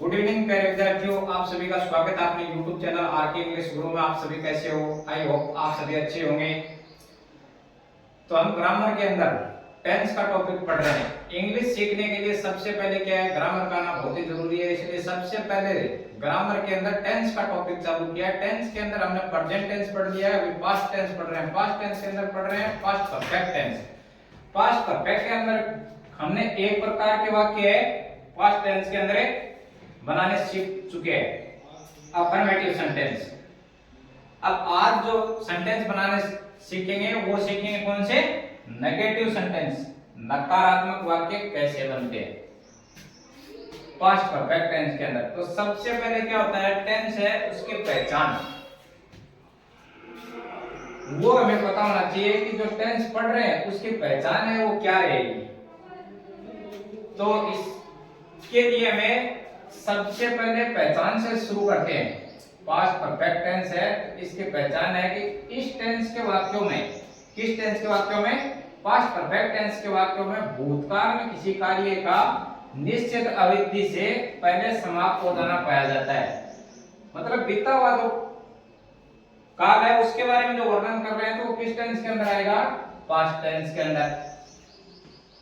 Good evening प्यारे विद्यार्थियों, आप सभी का स्वागत है अपने YouTube चैनल आरके इंग्लिश गुरु में। आप सभी कैसे हो? आई होप आप सभी अच्छे होंगे। तो हम ग्रामर के अंदर टेंस का टॉपिक पढ़ रहे हैं। इंग्लिश सीखने के लिए सबसे पहले क्या है, ग्रामर का आना बहुत ही जरूरी है। इसलिए सबसे पहले ग्रामर के अंदर टेंस का टॉपिक चालू किया है। टेंस के अंदर हमने प्रेजेंट टेंस पढ़ लिया है, अभी पास्ट टेंस पढ़ रहे हैं। पास्ट टेंस के अंदर पढ़ रहे हैं past perfect tense. Past perfect के अंदर हमने एक प्रकार के वाक्य है पास्ट टेंस के अंदर बनाने सीख चुके हैं, अफर्मेटिव सेंटेंस। अब आज जो सेंटेंस बनाने सीखेंगे वो सीखेंगे कौन से, नेगेटिव सेंटेंस, नकारात्मक वाक्य कैसे बनते हैं पास्ट परफेक्ट टेंस के अंदर। तो सबसे पहले क्या होता है, टेंस है उसकी पहचान, वो हमें पता होना चाहिए कि जो टेंस पढ़ रहे हैं उसकी पहचान है वो क्या रहेगी। तो इसके लिए हमें सबसे पहले पहचान से शुरू करते हैं। पास्ट परफेक्ट टेंस है, इसकी पहचान है कि इस टेंस के वाक्यों में, किस टेंस के वाक्यों में, पास्ट परफेक्ट टेंस के वाक्यों में भूतकाल में किसी कार्य का निश्चित अवधि से पहले समाप्त हो जाना पाया जाता है। मतलब बीता हुआ जो काल है उसके बारे में जो वर्णन कर रहे हैं तो वो किस टेंस के अंदर आएगा, पास्ट टेंस के अंदर।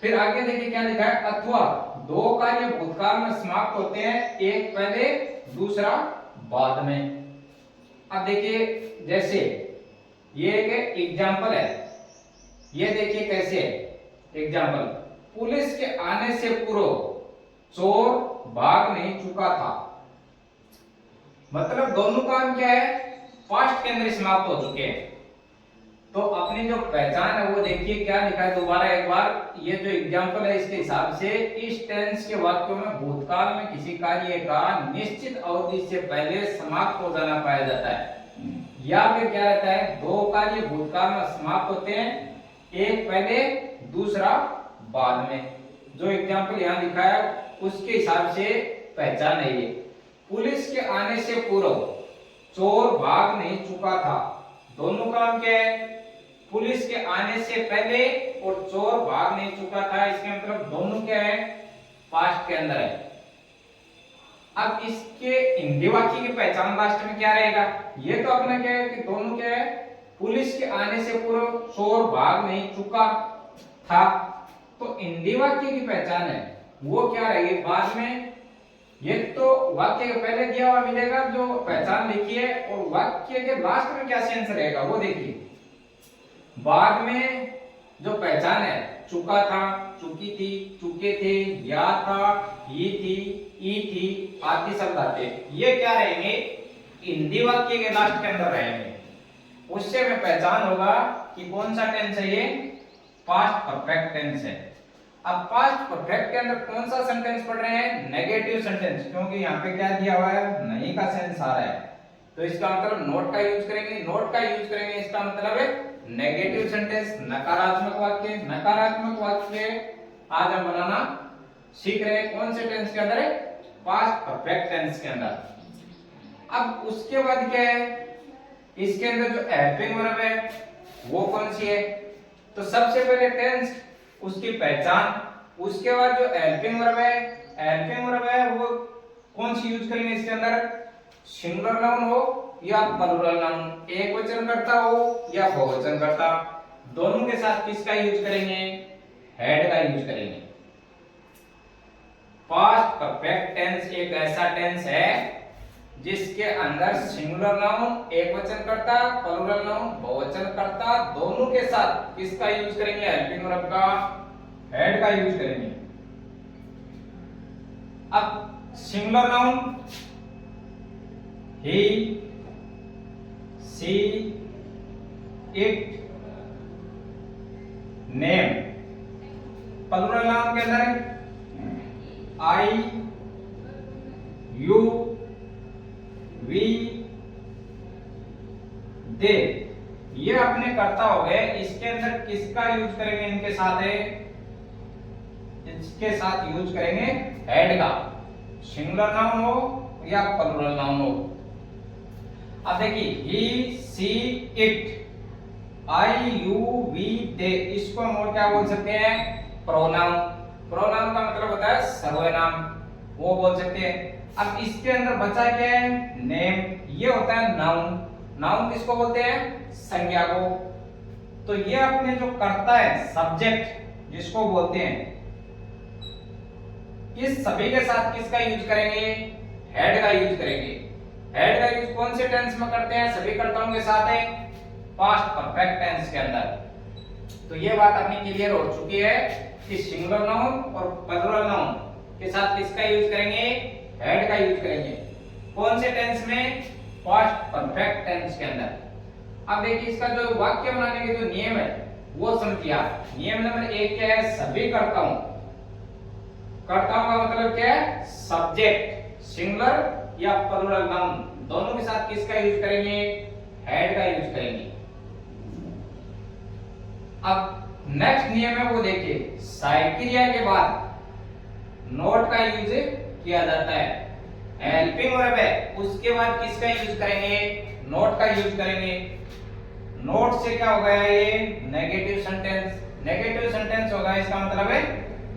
फिर आगे देखिए क्या लिखा है, अथवा दो कार्य भूतकाल में समाप्त होते हैं, एक पहले दूसरा बाद में। अब देखिए जैसे ये एक एग्जांपल है, ये देखिए कैसे है एग्जांपल, पुलिस के आने से पूर्व चोर भाग नहीं चुका था। मतलब दोनों काम क्या है, पास्ट के अंदर समाप्त हो चुके हैं। तो अपनी जो पहचान है वो देखिए क्या लिखा है, दोबारा एक बार ये जो एग्जांपल है इसके हिसाब से इस टेंस के वाक्यों में भूतकाल में किसी कार्य का निश्चित अवधि से पहले समाप्त हो जाना पाया जाता है। या फिर क्या रहता है, दो कार्य भूतकाल में समाप्त होते हैं, एक पहले दूसरा बाद में। जो एग्जांपल यहाँ लिखा है उसके हिसाब से पहचान है ये, पुलिस के आने से पूर्व चोर भाग नहीं चुका था। दोनों काम क्या है, पुलिस के आने से पहले और चोर भाग नहीं चुका था, इसके मतलब दोनों क्या है, पास्ट के अंदर है। अब इसके हिंदी वाक्य की पहचान लास्ट में क्या रहेगा, ये तो अपना क्या है कि दोनों क्या है, पुलिस के आने से पूर्व चोर भाग नहीं चुका था। तो हिंदी वाक्य की पहचान है वो क्या रहेगी बाद में। ये तो वाक्य के पहले दिया हुआ मिलेगा जो पहचान लिखी है, और वाक्य के लास्ट में क्या सेंस रहेगा वो देखिए। बाद में जो पहचान है, चुका था, चुकी थी, चुके थे, या था, ही थी, ई थी आदि शब्द आते हैं, ये क्या रहेंगे, हिंदी वाक्य के लास्ट के अंदर रहेंगे। उससे हमें पहचान होगा कि कौन सा टेंस है, ये पास्ट परफेक्ट टेंस है। अब पास्ट परफेक्ट के अंदर कौन सा सेंटेंस पढ़ रहे हैं, नेगेटिव सेंटेंस, क्योंकि यहाँ पे क्या दिया हुआ है, नहीं का सेंस आ रहा है। तो इसका मतलब नोट का यूज करेंगे, नोट का यूज करेंगे, इसका मतलब है नेगेटिव सेंटेंस, नकारात्मक वाक्य। नकारात्मक वाक्य आज हम बनाना सीख रहे हैं कौन से टेंस के अंदर है, पास्ट परफेक्ट टेंस के अंदर। अब उसके बाद क्या है, इसके अंदर जो हेल्पिंग वर्ब है वो कौन सी है, तो सबसे पहले टेंस उसकी पहचान, उसके बाद जो हेल्पिंग वर्ब है, हेल्पिंग वर्ब है वो कौन सी यूज करेंगे इसके अंदर, सिंगुलर नाउन हो या प्लूरल नाउन, एक वचन करता हो या बहुवचन करता, दोनों के साथ किसका यूज करेंगे, हेड का यूज करेंगे। पास्ट परफेक्ट टेंस एक ऐसा टेंस है जिसके अंदर सिंगुलर नाउन एक वचन करता, प्लूरल नाउन बहुवचन करता, दोनों के साथ किसका यूज करेंगे, हेल्पिंग वर्ब का, हेड का यूज करेंगे। अब singular noun he, she, it, name। Plural noun के अंदर I, you, we, they, ये अपने कर्ता हो गए। इसके अंदर किसका यूज करेंगे, इनके साथ है, इसके साथ यूज करेंगे हेड का, सिंगुलर नाउन हो या प्लूरल नाउन हो। अब देखिए he, she, it, I, you, we, they, इसको हम और क्या बोल सकते हैं, प्रोनाउन। प्रोनाउन का मतलब होता है सर्वनाम। वो बोल सकते हैं। अब इसके अंदर बचा क्या है, नेम, ये होता है नाउन। नाउन किसको बोलते हैं, संज्ञा को। तो ये अपने जो कर्ता है सब्जेक्ट जिसको बोलते हैं, इस सभी के साथ किसका यूज करेंगे, हेड का यूज करेंगे। हेड का यूज कौन से टेंस में करते हैं, सभी कर्ताओं के साथ है, पास्ट परफेक्ट टेंस के अंदर। तो ये बात अपनी क्लियर हो चुकी है कि सिंगुलर नाउन और प्लूरल नाउन के साथ किसका यूज करेंगे, हेड का यूज करेंगे। कौन से टेंस में, पास्ट परफेक्ट टेंस के अंदर। अब देखिए इसका जो वाक्य बनाने के जो नियम है वो समझिए आप। नियम नंबर 1 क्या है, सभी कर्ताओं, कर्ताओं का मतलब क्या है, सब्जेक्ट सिंगुलर या प्लूरल नाउन दोनों के साथ किसका यूज करेंगे, हेड का यूज करेंगे। अब नेक्स्ट नियम है वो देखिए, सहायक क्रिया के बाद नोट का यूज किया जाता है। हेल्पिंग वर्ब है, उसके बाद किसका यूज करेंगे, नोट का यूज करेंगे। नोट से क्या होगा, ये नेगेटिव सेंटेंस। नेगेटिव सेंटेंस होगा, इसका मतलब है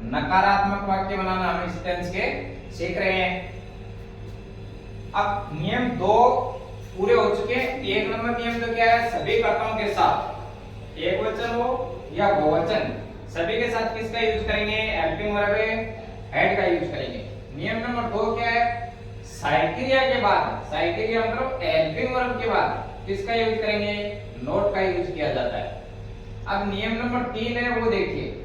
नकारात्मक वाक्य बनाना हम इस टेंस के सीख रहे हैं। अब नियम 2 पूरे हो चुके हैं। 1 नंबर नियम तो क्या है, सभी कर्ताओं के साथ एक वचन हो या बहुवचन सभी के साथ किसका यूज करेंगे, हेल्पिंग वर्ब है, हेड का यूज करेंगे। नियम नंबर 2 क्या है, सहायक क्रिया के बाद, सहायक क्रिया मतलब हेल्पिंग वर्ब के बाद किसका यूज करेंगे, नोट का यूज किया जाता है। अब नियम नंबर 3 है वो देखिए,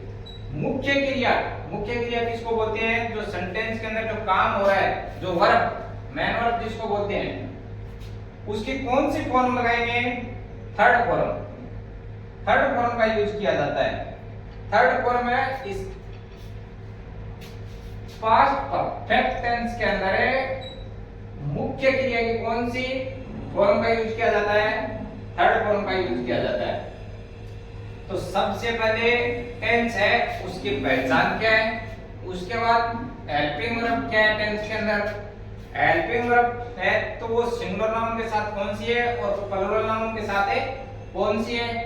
मुख्य क्रिया। मुख्य क्रिया किसको बोलते हैं, जो सेंटेंस के अंदर जो काम हो रहा है, जो वर्ब, मेन वर्ब जिसको बोलते हैं, उसकी कौन सी फॉर्म लगाएंगे, थर्ड फॉर्म। थर्ड फॉर्म का यूज किया जाता है। थर्ड फॉर्म है इस पास्ट परफेक्ट टेंस के अंदर है, मुख्य क्रिया की कौन सी फॉर्म का यूज किया जाता है, थर्ड फॉर्म का यूज किया जाता है। तो सबसे पहले टेंस है उसकी पहचान क्या है, उसके बाद हेल्पिंग वर्ब क्या है टेंस के अंदर। हेल्पिंग वर्ब है तो वो सिंगुलर नाउन के साथ कौन सी है और प्लूरल नाउन के साथ है कौन सी है।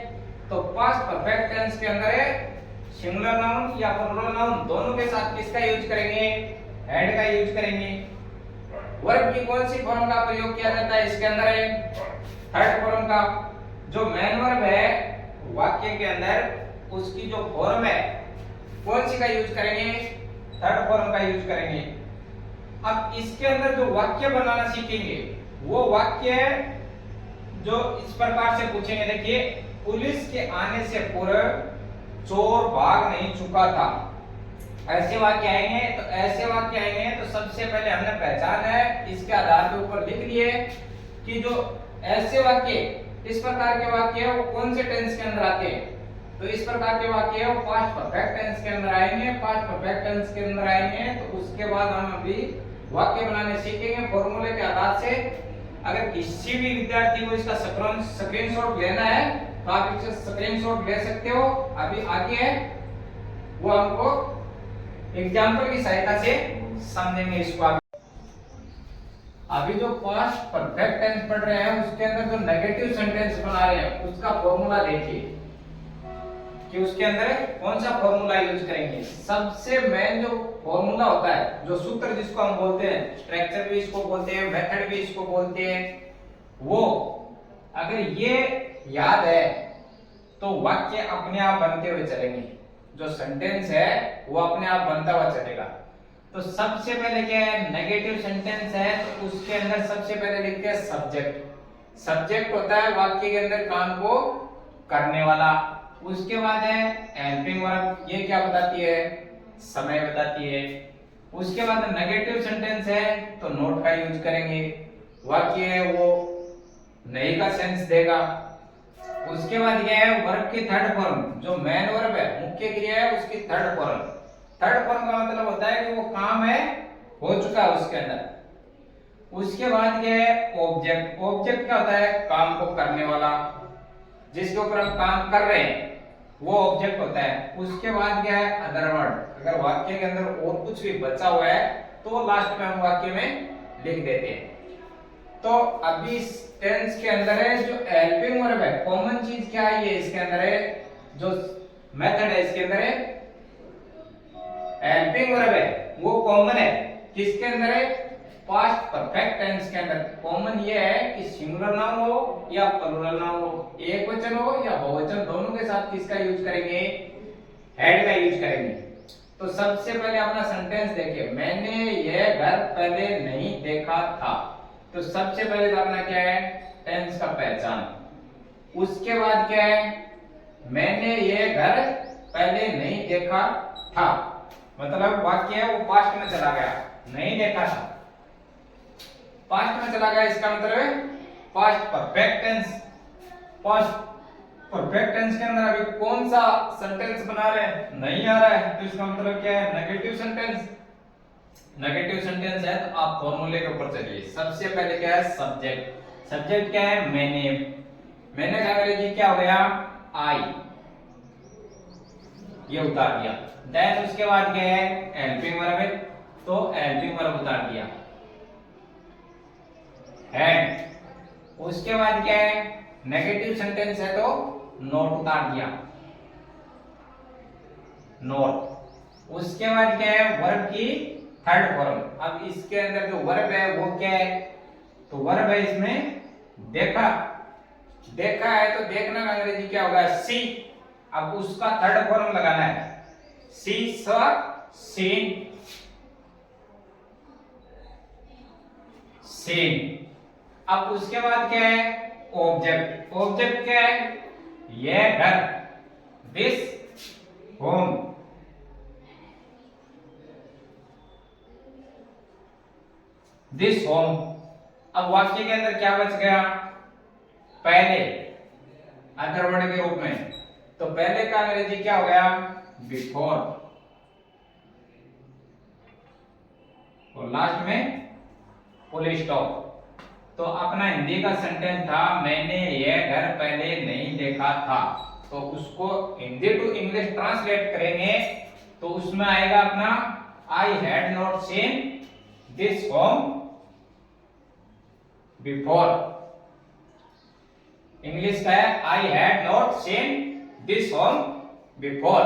तो पास्ट परफेक्ट टेंस के अंदर है सिंगुलर नाउन या प्लूरल नाउन दोनों के साथ किसका यूज करेंगे, हेड का यूज करेंगे। वर्ब की कौन सी फॉर्म का प्रयोग किया जाता है इसके अंदर है, थर्ड फॉर्म का। जो मेन वर्ब है वाक्य के अंदर उसकी जो फॉर्म है कौन सी का यूज करेंगे, थर्ड फॉर्म का यूज करेंगे। अब इसके अंदर जो वाक्य बनाना सीखेंगे वो वाक्य है जो इस प्रकार से पूछेंगे, देखिए पुलिस के आने से पूर्व चोर भाग नहीं चुका था। ऐसे वाक्य आएंगे, तो ऐसे वाक्य आएंगे तो सबसे पहले हमने पहचान है इसके आधार के ऊपर लिख लिए कि जो ऐसे वाक्य इस प्रकार के वाक्य है वो कौन से टेंस के अंदर आते हैं। तो इस प्रकार के वाक्य है वो पास्ट परफेक्ट टेंस के अंदर आएंगे। पास्ट परफेक्ट टेंस के अंदर आएंगे तो उसके बाद हम अभी वाक्य बनाने सीखेंगे फॉर्मूले के आधार से। अगर किसी भी विद्यार्थी को इसका स्क्रीनशॉट लेना है तो आप इसका स्क्रीनशॉट ले सकते हो। अभी आगे है वो हमको एग्जाम्पल की सहायता से समझेंगे इसको। अभी जो पास्ट परफेक्ट टेंस पढ़ रहे हैं उसके अंदर जो नेगेटिव सेंटेंस बना रहे हैं उसका फॉर्मूला देखिए कि उसके अंदर कौन सा फॉर्मूला यूज करेंगे। सबसे मेन जो फॉर्मूला होता है, जो सूत्र जिसको हम बोलते हैं, स्ट्रक्चर भी इसको बोलते हैं, मेथड भी इसको बोलते हैं, वो अगर ये याद है तो वाक्य अपने आप बनते हुए चलेंगे। जो सेंटेंस है वो अपने आप बनता हुआ चलेगा। तो सबसे पहले क्या है, नेगेटिव सेंटेंस है तो उसके अंदर सबसे पहले लिखते हैं सब्जेक्ट। सब्जेक्ट होता है वाक्य के अंदर काम को करने वाला। उसके बाद है हेल्पिंग वर्ब, ये क्या बताती है, समय बताती है। उसके बाद नेगेटिव सेंटेंस है तो नोट का यूज करेंगे, वाक्य है वो नहीं का सेंस देगा। उसके बाद ये है वर्ब की थर्ड फॉर्म, जो मेन वर्ब है मुख्य क्रिया है उसकी थर्ड फॉर्म। थर्ड फॉर्म का मतलब होता है कि वो काम है हो चुका है उसके अंदर। उसके बाद ये है ऑब्जेक्ट। ऑब्जेक्ट क्या होता है, काम को करने वाला, जिसके ऊपर हम काम कर रहे हैं वो ऑब्जेक्ट होता है। उसके बाद क्या है अदर वर्ड। अगर वाक्य के अंदर और कुछ भी बचा हुआ है तो लास्ट में हम वाक्य में लिख देते हैं। तो अभी टेंस के अंदर है जो हेल्पिंग वर्ब है, कॉमन चीज क्या है ये इसके अंदर है, जो मेथड है इसके अंदर है हेल्पिंग वर्ब है वो कॉमन है। किसके अंदर है? पास्ट परफेक्ट टेंस के अंदर। कॉमन ये है कि सिंगुलर नाउन हो या प्लूरल नाउन हो, एक वचन हो या बहुवचन, दोनों के साथ किसका यूज करेंगे? हैड का यूज करेंगे। तो सबसे पहले अपना सेंटेंस देखिए, मैंने यह घर पहले नहीं देखा था। तो सबसे पहले तो अपना क्या है? टेंस का पहचान। उसके बाद क्या है? मैंने यह घर पहले नहीं देखा था, मतलब वाक्य है वो पास्ट में चला गया, नहीं देखा था, पास्ट में चला गया, इसका मतलब है past perfect tense. Past perfect tense के अंदर अभी कौन सा सेंटेंस बना रहे हैं? नहीं आ रहा है, तो इसका मतलब क्या है? Negative sentence. नेगेटिव सेंटेंस है तो आप फॉर्मूले के ऊपर चलिए। सबसे पहले क्या है? सब्जेक्ट। सब्जेक्ट क्या है? मैंने। मैंने का अंग्रेजी क्या हो गया? आई, ये उतार दिया। देन उसके बाद क्या है? हेल्पिंग वर्ब है, तो हेल्पिंग वर्ब उतार दिया। हैड। उसके बाद क्या है? नेगेटिव सेंटेंस है तो नॉट उतार दिया, नॉट। उसके बाद क्या है? वर्ब की थर्ड फॉर्म। अब इसके अंदर जो वर्ब है वो क्या है? तो वर्ब है इसमें देखा। देखा है तो देखना का अंग्रेजी क्या होगा? सी। अब उसका थर्ड फॉर्म लगाना है, सी स सीन, सीन। अब उसके बाद क्या है? ऑब्जेक्ट। ऑब्जेक्ट क्या है? यह घर, दिस होम। This home. अब वाक्य के अंदर क्या बच गया? पहले, अदर वर्ड के रूप में। तो पहले का अंग्रेजी क्या हो गया? बिफोर। और लास्ट में फुल स्टॉप। तो अपना हिंदी का सेंटेंस था, मैंने यह घर पहले नहीं देखा था। तो उसको हिंदी टू इंग्लिश ट्रांसलेट करेंगे तो उसमें आएगा अपना, I had not seen this home before. English का है, I had not seen this home before.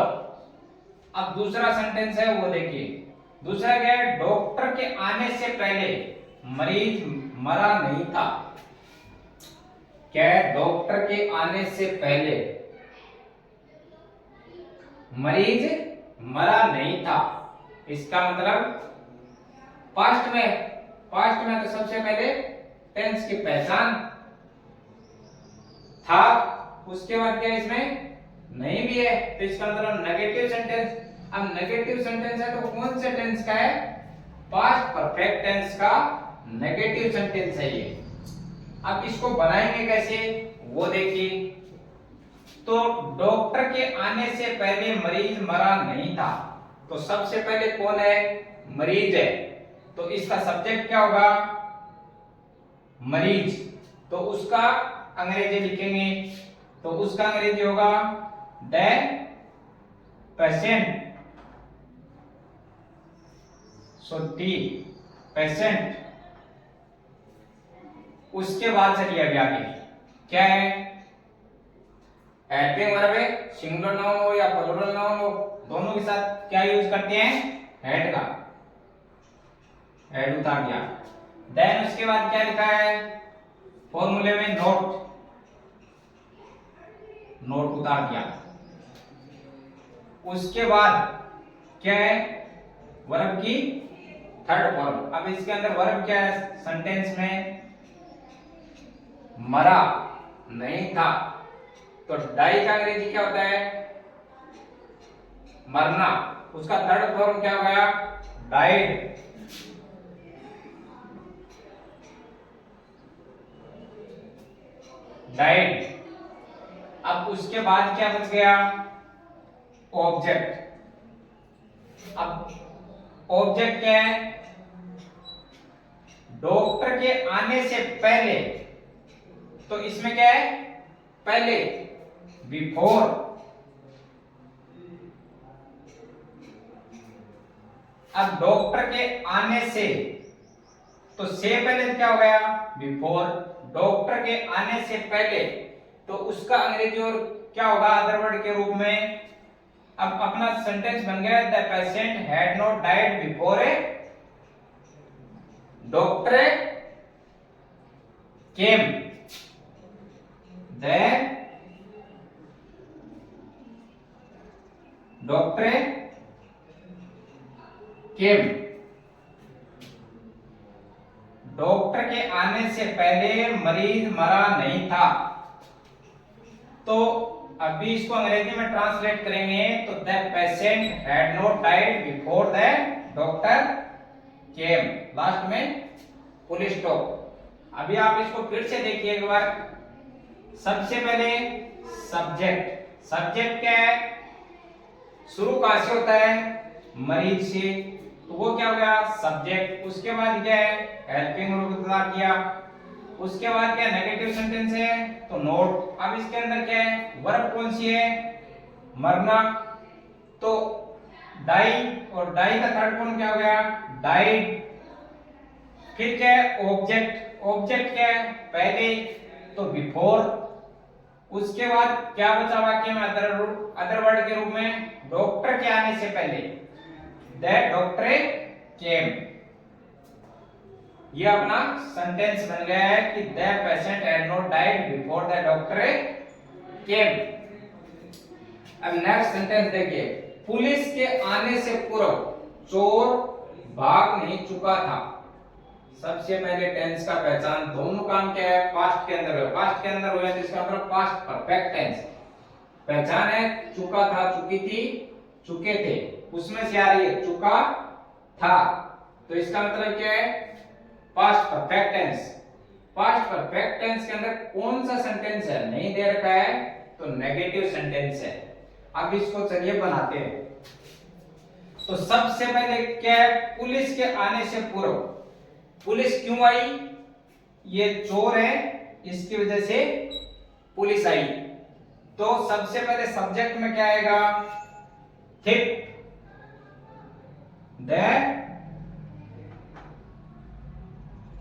अब दूसरा सेंटेंस है वो देखिए। दूसरा क्या है? डॉक्टर के आने से पहले मरीज मरा नहीं था। क्या है? डॉक्टर के आने से पहले मरीज मरा नहीं था। इसका मतलब पास्ट में, पास्ट में तो सबसे पहले टेंस की पहचान था, उसके बाद क्या इसमें नहीं भी है, तो इसका मतलब नेगेटिव सेंटेंस। अब नेगेटिव सेंटेंस है तो कौन से टेंस का है? पास्ट परफेक्ट टेंस का नेगेटिव सेंटेंस है ये। अब इसको बनाएंगे कैसे वो देखिए। तो डॉक्टर के आने से पहले मरीज मरा नहीं था, तो सबसे पहले कौन है? मरीज है, तो इसका सब्जेक्ट क्या होगा? मरीज। तो उसका अंग्रेजी लिखेंगे, तो उसका अंग्रेजी होगा the patient. So T patient. उसके बाद चलिए अभी आगे क्या है? हेल्पिंग वर्ब है, सिंगुलर नाउन हो या प्लूरल नाउन हो, दोनों के साथ क्या यूज करते हैं? हेड का। हेड उतार दिया। देन उसके बाद क्या लिखा है? फॉर्मूले में नोट, नोट उतार दिया। उसके बाद क्या है? वर्ब की थर्ड फॉर्म। अब इसके अंदर वर्ब क्या है? सेंटेंस में मरा नहीं था, तो डाई का अंग्रेजी क्या होता है? मरना। उसका थर्ड फॉर्म क्या हो गया? डाइड। डाइड। अब उसके बाद क्या बच गया? ऑब्जेक्ट। अब ऑब्जेक्ट क्या है? डॉक्टर के आने से पहले, तो इसमें क्या है? पहले, बिफोर। अब डॉक्टर के आने से, तो से पहले क्या हो गया? बिफोर। डॉक्टर के आने से पहले, तो उसका अंग्रेजी और क्या होगा? अदर वर्ड के रूप में। अब अपना सेंटेंस बन गया, the patient had not died before doctor came, then doctor came. Doctor के आने से पहले मरीज मरा नहीं था। तो अभी इसको अंग्रेजी में ट्रांसलेट करेंगे तो the patient had not died before the doctor came, last में फुल स्टॉप। अभी आप इसको फिर से देखिए एक बार। सबसे पहले सब्जेक्ट, सब्जेक्ट क्या है, शुरू कहां से होता है, मरीज से, तो वो क्या हो गया सब्जेक्ट। उसके बाद क्या है हेल्पिंग वर्ब बता दिया। उसके बाद क्या नेगेटिव सेंटेंस है तो नोट। अब इसके अंदर क्या है वर्ब कौन सी है, मरना, तो डाई, और डाई का थर्ड फॉर्म क्या हो गया डाइड। फिर क्या है ऑब्जेक्ट, ऑब्जेक्ट क्या है पहले तो बिफोर। उसके बाद क्या बचा वाक्य में अदर वर्ड के रूप में, डॉक्टर के आने से पहले दैट डॉक्टर केम। ये अपना सेंटेंस बन गया है कि the patient had not died before the doctor केम। अब नेक्स्ट सेंटेंस देखिए, पुलिस के आने से पूर्व चोर भाग नहीं चुका था। सबसे पहले टेंस का पहचान, दोनों काम क्या है पास्ट के अंदर है, पास्ट के अंदर हुआ जिसका मतलब पास्ट परफेक्ट टेंस। पहचान है चुका था, चुकी थी, चुके थे, उसमें से आ रही है चुका था, तो इसका मतलब क्या है past perfect tense. Past perfect tense के अंदर कौन सा सेंटेंस है नहीं दे रखा है तो नेगेटिव सेंटेंस है। अब इसको चलिए बनाते हैं। तो सबसे पहले क्या है पुलिस के आने से पूर्व, पुलिस क्यों आई, ये चोर है इसकी वजह से पुलिस आई। तो सबसे पहले सब्जेक्ट में क्या आएगा थिप, द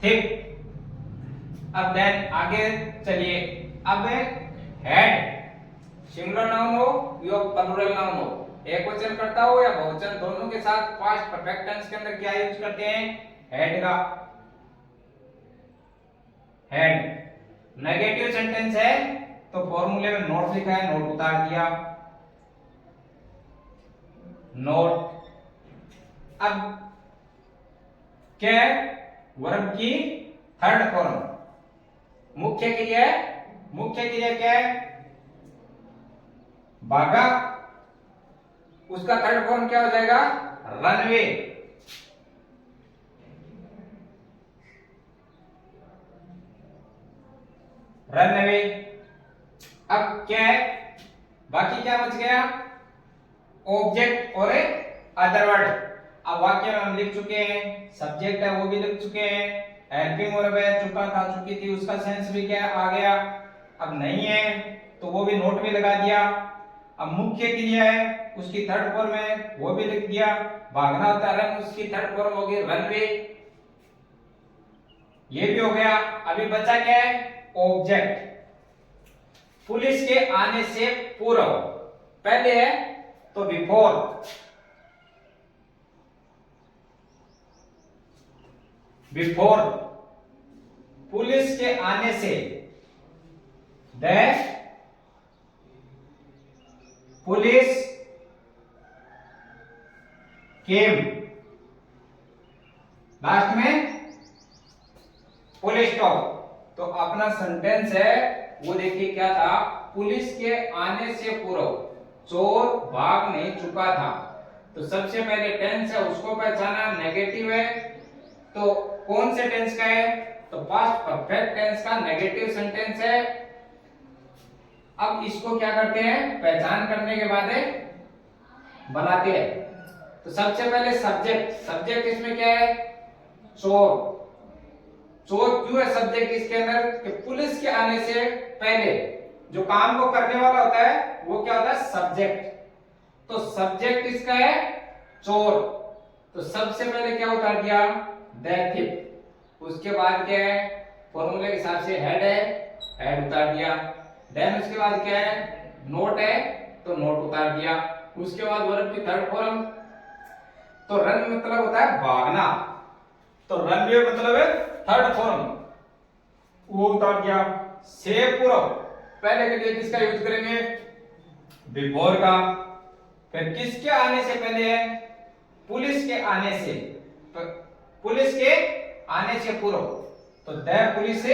थिप। अब देन आगे चलिए। अब हेड सिंगुलर नाउन हो या प्लूरल नाउन हो, एक वचन करता हो या बहुवचन, दोनों के साथ पास्ट परफेक्ट टेंस के अंदर क्या यूज करते हैं हेड का, हेड। नेगेटिव सेंटेंस है तो फॉर्मूले में नोट लिखा है, नोट उतार दिया, नोट। अब क्या वर्ब की थर्ड फॉर्म, मुख्य क्रिया, मुख्य क्रिया क्या है भागा, उसका थर्ड फॉर्म क्या हो जाएगा रनवे। रनवे। अब क्या है बाकी क्या बच गया ऑब्जेक्ट और अदर वर्ड। अब वाक्य में हम लिख चुके हैं, सब्जेक्ट है वो भी लिख चुके हैं, हेल्पिंग वर्ब है चुका था चुकी थी उसका सेंस भी क्या आ गया। अब नहीं है तो वो भी नोट भी लगा दिया। अब मुख्य क्रिया है उसकी थर्ड फॉर्म है वो भी लिख दिया, भागना होता है रन, उसकी थर्ड फॉर्म होगी रनवे, ये भी हो गया। अभी बचा क्या है ऑब्जेक्ट। पुलिस के आने से पूर्व, पहले है तो बिफोर, बिफोर पुलिस के आने से, द पुलिस केम, लास्ट में फुल स्टॉप। तो अपना सेंटेंस है वो देखिए क्या था, पुलिस के आने से पूर्व चोर भाग नहीं चुका था। तो सबसे पहले टेंस है उसको पहचाना, नेगेटिव है तो कौन से टेंस का है तो पास्ट परफेक्ट टेंस का नेगेटिव सेंटेंस है। अब इसको क्या करते हैं पहचान करने के बाद बनाते हैं। तो सबसे पहले सब्जेक्ट, सब्जेक्ट इसमें क्या है चोर। चोर क्यों है सब्जेक्ट इसके अंदर कि पुलिस के आने से पहले जो काम को करने वाला होता है वो क्या होता है सब्जेक्ट। तो सब्जेक्ट इसका है चोर, तो सबसे पहले क्या उतार दिया द थिप। उसके बाद क्या है फॉर्मूले के हिसाब से हेड है, हेड उतार दिया। देन उसके बाद क्या है नोट है तो नोट उतार दिया। उसके बाद वर्ब की थर्ड फॉर्म, तो रन मतलब होता है भागना, तो रनवे मतलब है थर्ड फॉर्म, वो उतार दिया। से पूर्व पहले के लिए किसका यूज करेंगे? बिफोर का। फिर किसके आने से पहले है? पुलिस के आने से, तो पुलिस के आने से पूर्व, तो द पुलिस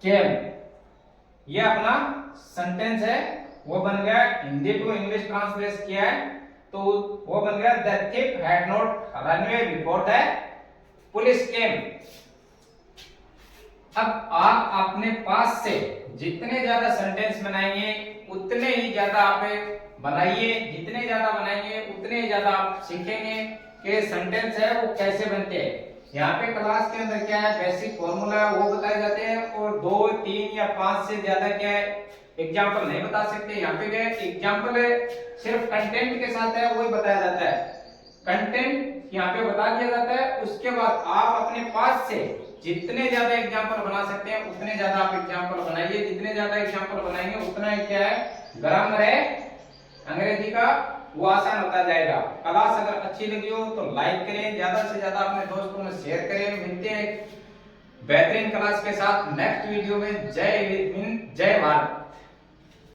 केम, ये अपना सेंटेंस है, वो बन गया। हिंदी टू इंग्लिश ट्रांसलेट किया है तो वो बन गया the thief had not run away before the police came. अब आप अपने पास से जितने ज्यादा सेंटेंस बनाएंगे उतने ही ज्यादा आप बनाइए, जितने ज्यादा बनाएंगे उतने ही ज्यादा आप सीखेंगे कि सेंटेंस है वो कैसे बनते हैं। यहाँ पे क्लास के अंदर क्या है, बेसिक फॉर्मूला वो बताए जाते हैं और 2, 3 या 5 से ज्यादा क्या है एग्जाम्पल नहीं बता सकते। यहाँ पे क्या है, एग्जाम्पल सिर्फ कंटेंट के साथ है वही बताया जाता है, कंटेंट यहाँ पे बता दिया जाता है। उसके बाद आप अपने पास से जितने ज्यादा एग्जाम्पल बना सकते हैं उतने ज्यादा आप एग्जाम्पल बनाइए, जितने ज्यादा एग्जाम्पल बनाएंगे उतना ही क्या है ग्रामर है अंग्रेजी का वो आसान होता जाएगा। क्लास अगर अच्छी लगी हो तो लाइक करें, ज्यादा से ज्यादा अपने दोस्तों में शेयर करें। मिलते हैं बेहतरीन क्लास के साथ नेक्स्ट वीडियो में। जय हिंद, जय भारत।